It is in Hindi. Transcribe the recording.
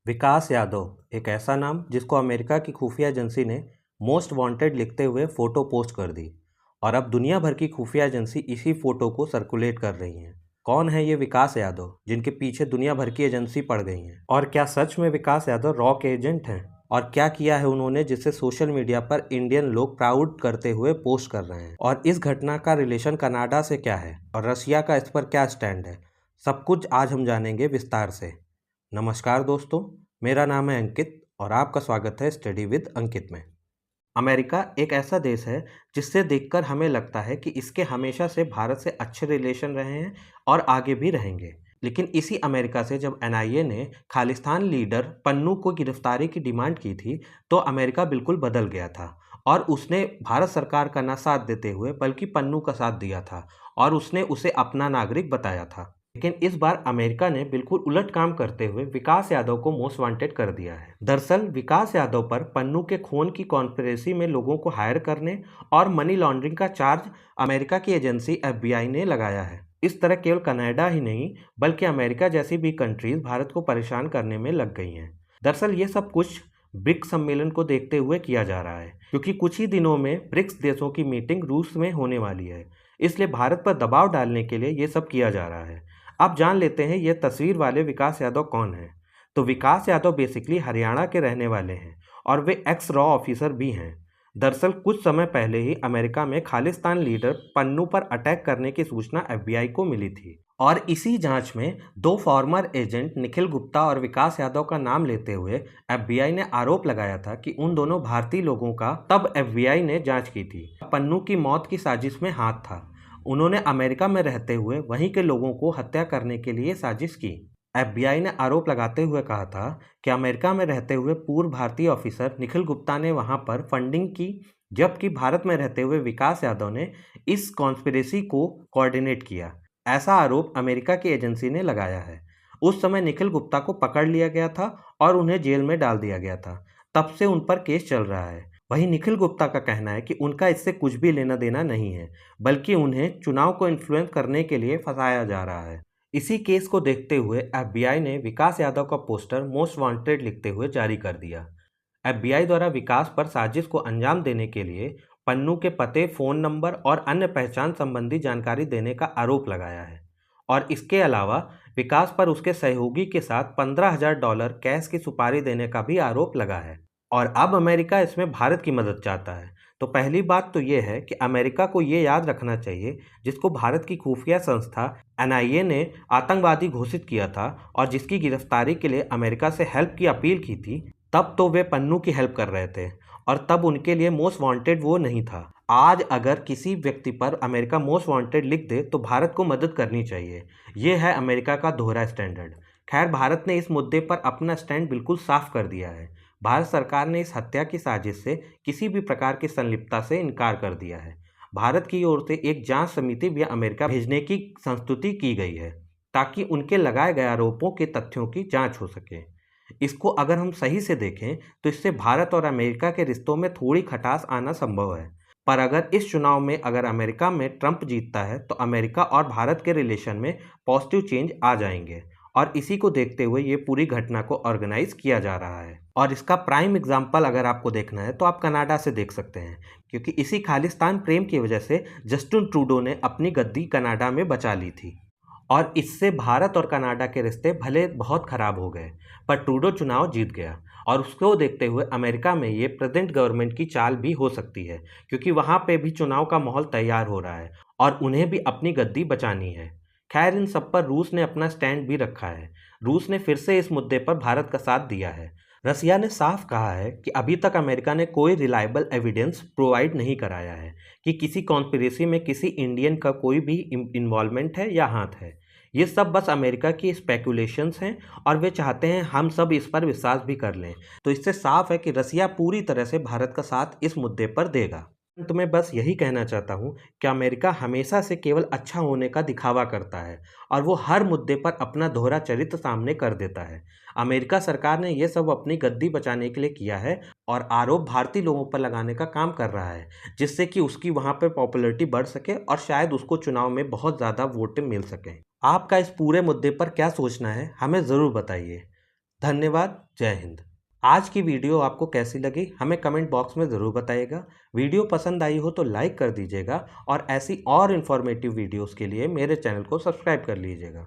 विकास यादव एक ऐसा नाम जिसको अमेरिका की खुफिया एजेंसी ने मोस्ट वांटेड लिखते हुए फ़ोटो पोस्ट कर दी और अब दुनिया भर की खुफिया एजेंसी इसी फ़ोटो को सर्कुलेट कर रही हैं। कौन है ये विकास यादव जिनके पीछे दुनिया भर की एजेंसी पड़ गई हैं? और क्या सच में विकास यादव रॉ के एजेंट हैं? और क्या किया है उन्होंने जिससे सोशल मीडिया पर इंडियन लोग प्राउड करते हुए पोस्ट कर रहे हैं? और इस घटना का रिलेशन कनाडा से क्या है और रसिया का इस पर क्या स्टैंड है? सब कुछ आज हम जानेंगे विस्तार से। नमस्कार दोस्तों, मेरा नाम है अंकित और आपका स्वागत है स्टडी विद अंकित में। अमेरिका एक ऐसा देश है जिससे देखकर हमें लगता है कि इसके हमेशा से भारत से अच्छे रिलेशन रहे हैं और आगे भी रहेंगे। लेकिन इसी अमेरिका से जब एनआईए ने खालिस्तान लीडर पन्नू को गिरफ्तारी की डिमांड की थी, तो अमेरिका बिल्कुल बदल गया था और उसने भारत सरकार का ना साथ देते हुए बल्कि पन्नू का साथ दिया था और उसने उसे अपना नागरिक बताया था। लेकिन इस बार अमेरिका ने बिल्कुल उलट काम करते हुए विकास यादव को मोस्ट वांटेड कर दिया है। दरअसल विकास यादव पर पन्नू के खून की कॉन्स्पिरेसी में लोगों को हायर करने और मनी लॉन्ड्रिंग का चार्ज अमेरिका की एजेंसी एफबीआई ने लगाया है। इस तरह केवल कनाडा ही नहीं बल्कि अमेरिका जैसी भी कंट्रीज भारत को परेशान करने में लग गई हैं। दरअसल ये सब कुछ ब्रिक्स सम्मेलन को देखते हुए किया जा रहा है, क्योंकि कुछ ही दिनों में ब्रिक्स देशों की मीटिंग रूस में होने वाली है। इसलिए भारत पर दबाव डालने के लिए ये सब किया जा रहा है। अब जान लेते हैं ये तस्वीर वाले विकास यादव कौन हैं। तो विकास यादव बेसिकली हरियाणा के रहने वाले हैं और वे एक्स रॉ ऑफिसर भी हैं। दरअसल कुछ समय पहले ही अमेरिका में खालिस्तान लीडर पन्नू पर अटैक करने की सूचना एफबीआई को मिली थी और इसी जांच में दो फॉर्मर एजेंट निखिल गुप्ता और विकास यादव का नाम लेते हुए एफबीआई ने आरोप लगाया था कि उन दोनों भारतीय लोगों का तब एफबीआई ने जांच की थी पन्नू की मौत की साजिश में हाथ था। उन्होंने अमेरिका में रहते हुए वहीं के लोगों को हत्या करने के लिए साजिश की। एफबीआई ने आरोप लगाते हुए कहा था कि अमेरिका में रहते हुए पूर्व भारतीय ऑफिसर निखिल गुप्ता ने वहां पर फंडिंग की, जबकि भारत में रहते हुए विकास यादव ने इस कॉन्स्पिरेसी को कोऑर्डिनेट किया। ऐसा आरोप अमेरिका की एजेंसी ने लगाया है। उस समय निखिल गुप्ता को पकड़ लिया गया था और उन्हें जेल में डाल दिया गया था। तब से उन पर केस चल रहा है। वहीं निखिल गुप्ता का कहना है कि उनका इससे कुछ भी लेना देना नहीं है, बल्कि उन्हें चुनाव को इन्फ्लुएंस करने के लिए फंसाया जा रहा है। इसी केस को देखते हुए एफबीआई ने विकास यादव का पोस्टर मोस्ट वांटेड लिखते हुए जारी कर दिया। एफबीआई द्वारा विकास पर साजिश को अंजाम देने के लिए पन्नू के पते, फोन नंबर और अन्य पहचान संबंधी जानकारी देने का आरोप लगाया है और इसके अलावा विकास पर उसके सहयोगी के साथ $15,000 कैश की सुपारी देने का भी आरोप लगा है। और अब अमेरिका इसमें भारत की मदद चाहता है। तो पहली बात तो ये है कि अमेरिका को ये याद रखना चाहिए, जिसको भारत की खुफिया संस्था एनआईए ने आतंकवादी घोषित किया था और जिसकी गिरफ्तारी के लिए अमेरिका से हेल्प की अपील की थी, तब तो वे पन्नू की हेल्प कर रहे थे और तब उनके लिए मोस्ट वांटेड वो नहीं था। आज अगर किसी व्यक्ति पर अमेरिका मोस्ट वांटेड लिख दे तो भारत को मदद करनी चाहिए। ये है अमेरिका का दोहरा स्टैंडर्ड। खैर, भारत ने इस मुद्दे पर अपना स्टैंड बिल्कुल साफ कर दिया है। भारत सरकार ने इस हत्या की साजिश से किसी भी प्रकार की संलिप्तता से इनकार कर दिया है। भारत की ओर से एक जांच समिति भी अमेरिका भेजने की संस्तुति की गई है, ताकि उनके लगाए गए आरोपों के तथ्यों की जांच हो सके। इसको अगर हम सही से देखें तो इससे भारत और अमेरिका के रिश्तों में थोड़ी खटास आना संभव है। पर अगर इस चुनाव में अगर अमेरिका में ट्रंप जीतता है तो अमेरिका और भारत के रिलेशन में पॉजिटिव चेंज आ जाएंगे और इसी को देखते हुए ये पूरी घटना को ऑर्गेनाइज किया जा रहा है। और इसका प्राइम एग्जाम्पल अगर आपको देखना है तो आप कनाडा से देख सकते हैं, क्योंकि इसी खालिस्तान प्रेम की वजह से जस्टिन ट्रूडो ने अपनी गद्दी कनाडा में बचा ली थी और इससे भारत और कनाडा के रिश्ते भले बहुत खराब हो गए, पर ट्रूडो चुनाव जीत गया और उसको देखते हुए अमेरिका में ये प्रेजेंट गवर्नमेंट की चाल भी हो सकती है, क्योंकि वहाँ पे भी चुनाव का माहौल तैयार हो रहा है और उन्हें भी अपनी गद्दी बचानी है। खैर, इन सब पर रूस ने अपना स्टैंड भी रखा है। रूस ने फिर से इस मुद्दे पर भारत का साथ दिया है। रसिया ने साफ कहा है कि अभी तक अमेरिका ने कोई रिलायबल एविडेंस प्रोवाइड नहीं कराया है कि किसी कॉन्स्पिरेसी में किसी इंडियन का कोई भी इन्वॉल्वमेंट है या हाथ है। ये सब बस अमेरिका की स्पेकुलेशंस हैं और वे चाहते हैं हम सब इस पर विश्वास भी कर लें। तो इससे साफ है कि रसिया पूरी तरह से भारत का साथ इस मुद्दे पर देगा। तो मैं बस यही कहना चाहता हूँ कि अमेरिका हमेशा से केवल अच्छा होने का दिखावा करता है और वो हर मुद्दे पर अपना दोहरा चरित्र सामने कर देता है। अमेरिका सरकार ने ये सब अपनी गद्दी बचाने के लिए किया है और आरोप भारतीय लोगों पर लगाने का काम कर रहा है, जिससे कि उसकी वहाँ पर पॉपुलैरिटी बढ़ सके और शायद उसको चुनाव में बहुत ज़्यादा वोट मिल सके। आपका इस पूरे मुद्दे पर क्या सोचना है, हमें ज़रूर बताइए। धन्यवाद। जय हिंद। आज की वीडियो आपको कैसी लगी हमें कमेंट बॉक्स में ज़रूर बताइएगा। वीडियो पसंद आई हो तो लाइक कर दीजिएगा और ऐसी और इन्फॉर्मेटिव वीडियोस के लिए मेरे चैनल को सब्सक्राइब कर लीजिएगा।